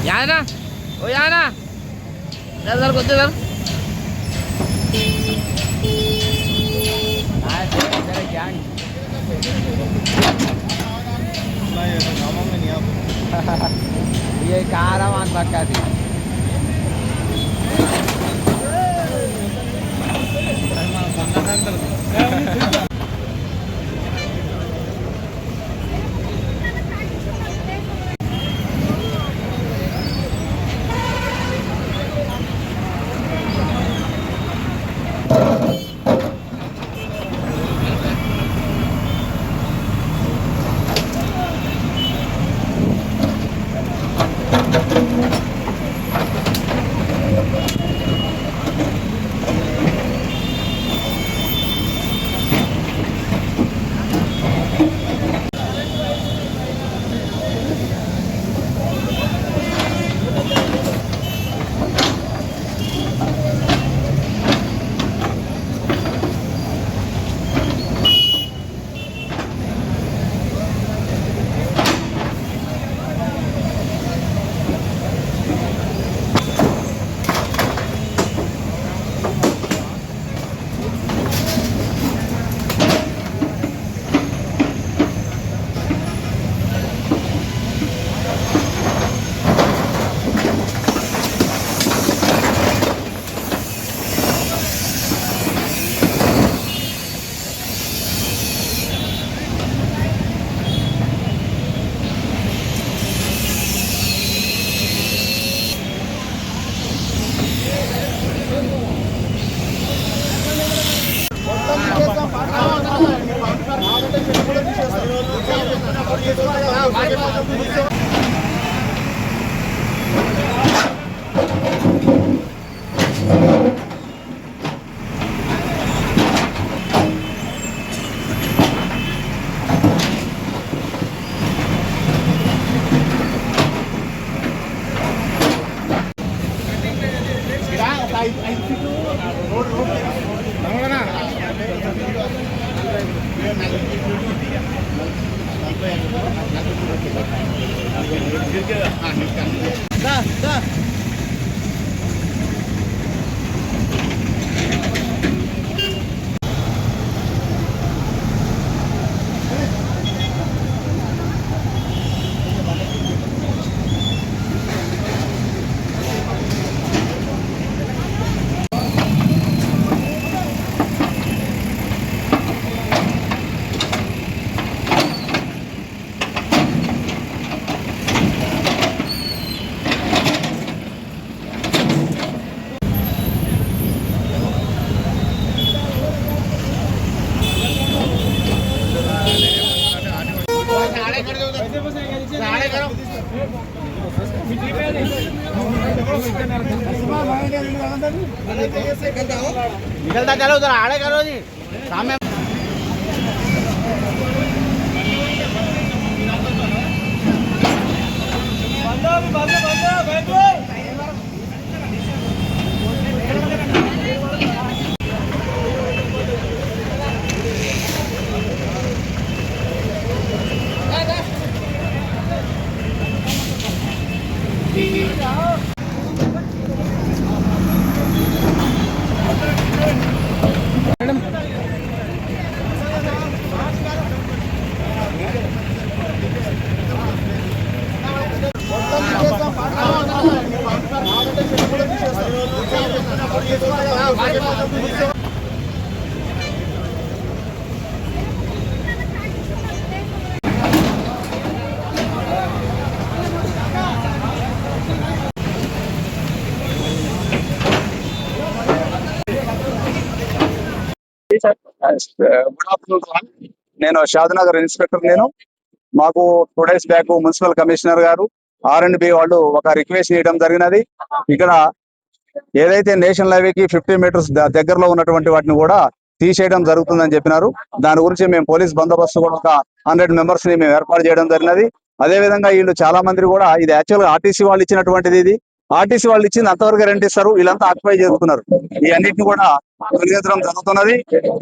Yana, oh Yana, dar kau dar. ये car आवाज पक्का थी निकलता चलो उधर आड़े करो जी सामने గుడ్ ఆఫ్టర్నూన్. నేను షాద్నగర్ ఇన్స్పెక్టర్. మాకు 2 days బ్యాక్ మున్సిపల్ కమిషనర్ గారు R&B వాళ్ళు ఒక రిక్వెస్ట్ చేయడం జరిగినది. ఇక్కడ ఏదైతే నేషనల్ హైవేకి 50 meters దగ్గరలో ఉన్నటువంటి వాటిని కూడా తీసేయడం జరుగుతుందని చెప్పినారు. దాని గురించి మేము పోలీస్ బందోబస్తు కూడా ఒక 100 members ని మేము ఏర్పాటు చేయడం జరిగినది. అదే విధంగా వీళ్ళు చాలా మంది కూడా ఇది యాక్చువల్గా ఆర్టీసీ వాళ్ళు ఇచ్చినటువంటిది. ఇది ఆర్టీసీ వాళ్ళు ఇచ్చింది అంతవరకు రెంట్ ఇస్తారు. వీళ్ళంతా ఆక్యుపై చేస్తున్నారు. ఈ అన్నింటిని కూడా తొలగించడం జరుగుతున్నది.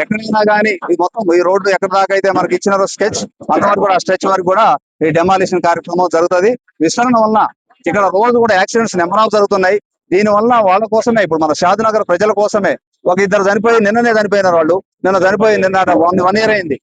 ఎక్కడైనా కానీ ఈ మొత్తం ఈ రోడ్డు ఎక్కడ దాకా అయితే మనకి ఇచ్చినారో స్కెచ్ అంతవరకు కూడా స్ట్రెచ్ వరకు కూడా ఈ డెమాలిషన్ కార్యక్రమం జరుగుతుంది. విస్తరణ వలన ఇక్కడ రోజు కూడా యాక్సిడెంట్స్ నెంబర్ ఆఫ్ జరుగుతున్నాయి. దీని వల్ల వాళ్ళ కోసమే, ఇప్పుడు మన షాద్నగర్ ప్రజల కోసమే ఒక ఇద్దరు చనిపోయి నిన్ననే చనిపోయినారు. వాళ్ళు నిన్న చనిపోయి నిన్న 1 year అయింది.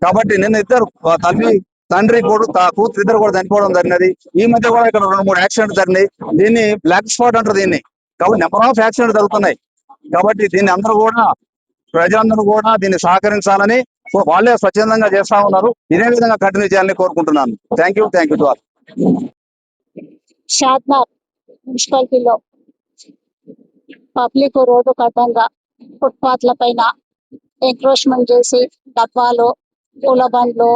కాబట్టి నిన్న ఇద్దరు తండ్రి కూతురు ఇద్దరు కూడా చనిపోవడం జరిగినది. ఈ మధ్య కూడా ఇక్కడ 2-3 యాక్సిడెంట్ జరిగినాయి. దీన్ని బ్లాక్ స్పాట్ అంటారు దీన్ని. కాబట్టి నెంబర్ ఆఫ్ యాక్సిడెంట్ జరుగుతున్నాయి. కాబట్టి దీన్ని ప్రజలందరూ కూడా దీన్ని సహకరించాలని వాళ్ళే స్వచ్ఛందంగా చేస్తా ఉన్నారు. ఇదే విధంగా కంటిన్యూ చేయాలని కోరుకుంటున్నాను. Thank you to all. Shadnagar మున్సిపాలిటీలో పబ్లిక్ రోడ్డు అడ్డంగా ఫుట్పాత్ల పైన ఎంక్రోచ్మెంట్ చేసి డబ్బాలు, పూల బండ్లు,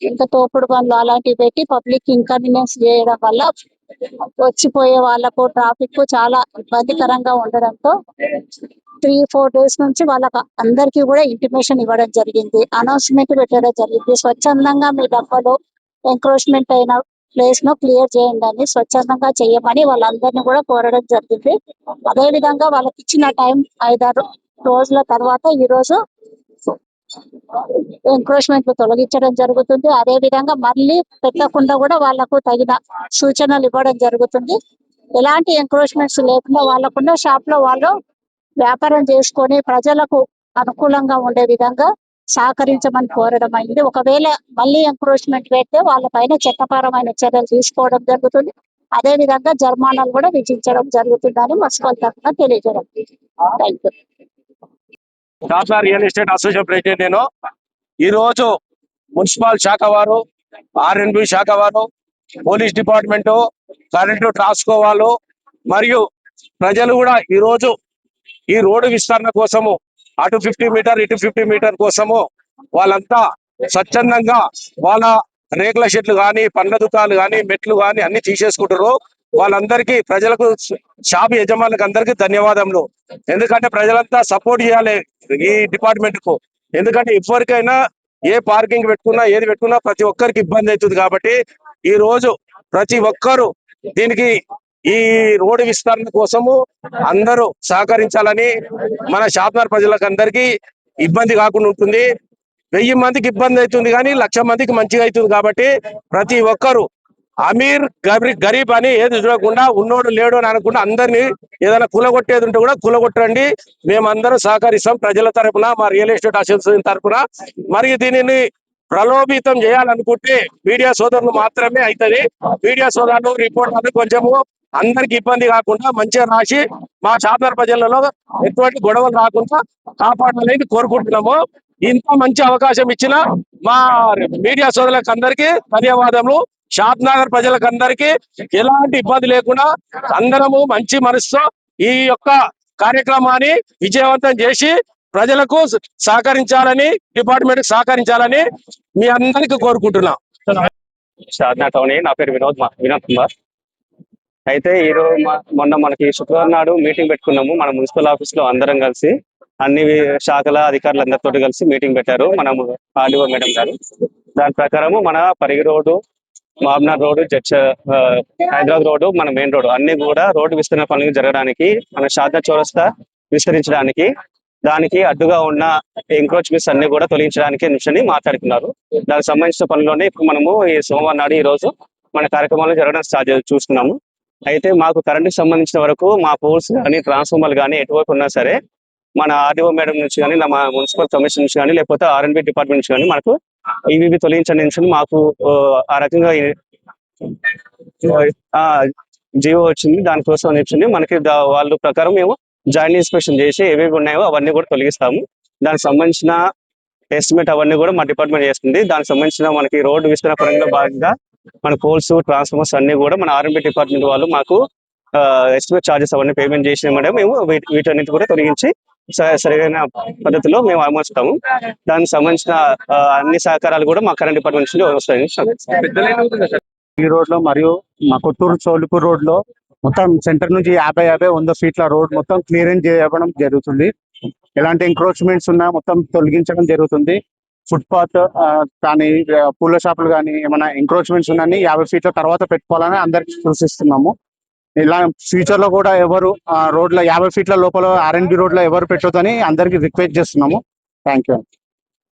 ఇంకా తోపుడు బండ్లు అలాంటివి పెట్టి పబ్లిక్ ఇన్కన్వీనియన్స్ చేయడం వల్ల వచ్చిపోయే వాళ్ళకు ట్రాఫిక్ చాలా ఇబ్బందికరంగా ఉండడంతో 3-4 days నుంచి వాళ్ళకి అందరికీ కూడా ఇంటిమేషన్ ఇవ్వడం జరిగింది, అనౌన్స్మెంట్ పెట్టడం జరిగింది. స్వచ్ఛందంగా మీ డబ్బాలు ఎంక్రోచ్మెంట్ అయిన ప్లేస్ ను క్లియర్ చేయండి అని స్వచ్ఛందంగా చేయమని వాళ్ళందరినీ కూడా కోరడం జరిగింది. అదే విధంగా వాళ్ళకి ఇచ్చిన టైం 5-6 రోజుల తర్వాత ఈ రోజు ఎంక్రోచ్మెంట్లు తొలగించడం జరుగుతుంది. అదే విధంగా మళ్ళీ పెట్టకుండా కూడా వాళ్ళకు తగిన సూచనలు ఇవ్వడం జరుగుతుంది. ఎలాంటి ఎంక్రోచ్మెంట్స్ లేకుండా వాళ్ళకున్న షాప్ లో వాళ్ళు వ్యాపారం చేసుకొని ప్రజలకు అనుకూలంగా ఉండే విధంగా సహకరించమని కోరడం అయింది. ఒకవేళ మళ్ళీ ఎంక్రోచ్మెంట్ పెడితే వాళ్ళ పైన చట్టపరమైన చర్యలు తీసుకోవడం జరుగుతుంది. అదే విధంగా జరిమానాలు కూడా విధించడం జరుగుతుందని మున్సిపల్ తరఫున తెలియజేయడం. Thank you. Shadnagar real estate association president నేను. ఈ రోజు మున్సిపల్ శాఖ వారు, R&B శాఖ వారు, పోలీస్ డిపార్ట్మెంటు, కరెంటు ట్రాన్స్కో వాళ్ళు మరియు ప్రజలు కూడా ఈ రోజు ఈ రోడ్డు విస్తరణ కోసము అటు 50 మీటర్ ఇటు 50 మీటర్ కోసము వాళ్ళంతా స్వచ్ఛందంగా వాళ్ళ రేకుల షెడ్లు కానీ, పండ్ల దుకాణాలు కానీ, మెట్లు కానీ అన్ని తీసేసుకుంటారు. వాళ్ళందరికీ ప్రజలకు, షాప్ యజమానులకు అందరికీ ధన్యవాదములు. ఎందుకంటే ప్రజలంతా సపోర్ట్ చేయాలి ఈ డిపార్ట్మెంట్ కు. ఎందుకంటే ఎవరికైనా ఏ పార్కింగ్ పెట్టుకున్నా ఏది పెట్టుకున్నా ప్రతి ఒక్కరికి ఇబ్బంది అవుతుంది. కాబట్టి ఈ రోజు ప్రతి ఒక్కరు దీనికి ఈ రోడ్డు విస్తరణ కోసము అందరూ సహకరించాలని, మన షాద్నగర్ ప్రజలకు అందరికీ ఇబ్బంది కాకుండా ఉంటుంది. 1000 మందికి ఇబ్బంది అవుతుంది కానీ 1,00,000 మందికి మంచిగా అవుతుంది. కాబట్టి ప్రతి ఒక్కరు అమీర్ గరీబ్ అని ఏది చూడకుండా, ఉన్నోడు లేడు అని అనకుండా అందరినీ ఏదైనా కూలగొట్టేది ఉంటే కూడా కూలగొట్టండి. మేమందరం సహకరిస్తాం ప్రజల తరపున, మా రియల్ ఎస్టేట్ అసోసియేషన్ తరపున. మరియు దీనిని ప్రలోభితం చేయాలనుకుంటే మీడియా సోదరులు మాత్రమే అవుతుంది. మీడియా సోదరులు, రిపోర్టర్లు కొంచెము అందరికి ఇబ్బంది కాకుండా మంచిగా రాసి మా షాద్నగర్ ప్రజలలో ఎటువంటి గొడవలు రాకుండా కాపాడాలని కోరుకుంటున్నాము. ఇంత మంచి అవకాశం ఇచ్చిన మా మీడియా సోదరులకు అందరికీ ధన్యవాదములు. షాద్నగర్ ప్రజలకు అందరికీ ఎలాంటి ఇబ్బంది లేకుండా అందరము మంచి మనసుతో ఈ యొక్క కార్యక్రమాన్ని విజయవంతం చేసి ప్రజలకు సహకరించాలని, డిపార్ట్మెంట్ సహకరించాలని మీ అందరికీ కోరుకుంటున్నా. షాద్నగర్ టౌన్, నా పేరు వినోద్ కుమార్. అయితే ఈరోజు మొన్న మనకి శుక్రవారం నాడు మీటింగ్ పెట్టుకున్నాము మన మున్సిపల్ ఆఫీస్ లో. అందరం కలిసి అన్ని శాఖల అధికారులందరితో కలిసి మీటింగ్ పెట్టారు మన ఆర్డీఓ మేడం గారు. దాని ప్రకారము మన పరిగి రోడ్డు, మాబ్నార్ రోడ్డు, హైదరాబాద్ రోడ్డు, మన మెయిన్ రోడ్డు అన్ని కూడా రోడ్డు విస్తరణ పనులు జరగడానికి, మన షాద్నగర్ చౌరస్తా విస్తరించడానికి, దానికి అడ్డుగా ఉన్న ఎంక్రోచ్మెంట్స్ అన్ని కూడా తొలగించడానికి నిమిషాన్ని మాట్లాడుతున్నారు. దానికి సంబంధించిన పనుల్లోనే ఇప్పుడు మనము ఈ సోమవారం నాడు ఈ రోజు మన కార్యక్రమాలు జరగడం చూస్తున్నాము. అయితే మాకు కరెంటుకి సంబంధించిన వరకు మా పోల్స్ కానీ, ట్రాన్స్ఫార్మర్లు కానీ ఎటువైపు ఉన్నా సరే మన ఆర్డీఓ మేడం నుంచి కానీ, మా మున్సిపల్ కమిషన్ నుంచి కానీ, లేకపోతే R&B డిపార్ట్మెంట్ నుంచి కానీ మనకు ఇవి తొలగించండి నుంచి మాకు ఆ రకంగా జీవో వచ్చింది. దానికోసం వచ్చింది మనకి. వాళ్ళ ప్రకారం మేము జాయింట్ ఇన్స్పెక్షన్ చేసి ఏవేవి ఉన్నాయో అవన్నీ కూడా తొలగిస్తాము. దానికి సంబంధించిన ఎస్టిమేట్ అవన్నీ కూడా మా డిపార్ట్మెంట్ చేస్తుంది. దానికి సంబంధించిన మనకి రోడ్డు విస్తరణ పరంగా భాగంగా మన పోల్స్, ట్రాన్స్ఫార్మర్స్ అన్ని కూడా మన R&B డిపార్ట్మెంట్ వాళ్ళు మాకు ఎస్టిమేట్ ఛార్జెస్ అవన్నీ పేమెంట్ చేసిన మేము వీటన్నిటి కూడా తొలగించి సరైన పద్ధతిలో మేము అమర్చుతాము. దానికి సంబంధించిన అన్ని సహకారాలు కూడా మా కరెంట్ డిపార్ట్మెంట్ నుంచి వస్తాయి. ఈ రోడ్ లో మరియు మా కొత్తూరు చౌలిపూర్ రోడ్ లో మొత్తం సెంటర్ నుంచి 50-100 ఫీట్ల రోడ్ మొత్తం క్లియరెన్స్ చేయడం జరుగుతుంది. ఎలాంటి ఎంక్రోచ్మెంట్స్ ఉన్నా మొత్తం తొలగించడం జరుగుతుంది. ఫుట్పాత్ కానీ, పూల షాపులు కానీ ఏమైనా ఎంక్రోచ్మెంట్స్ ఉన్నాయని 50 ఫీట్ల తర్వాత పెట్టుకోవాలని అందరికి సూచిస్తున్నాము. ఇలా ఫ్యూచర్ లో కూడా ఎవరు రోడ్ల 50 ఫీట్ల లోపల R&B రోడ్ లో ఎవరు పెట్టొద్దని అందరికి రిక్వెస్ట్ చేస్తున్నాము. Thank you.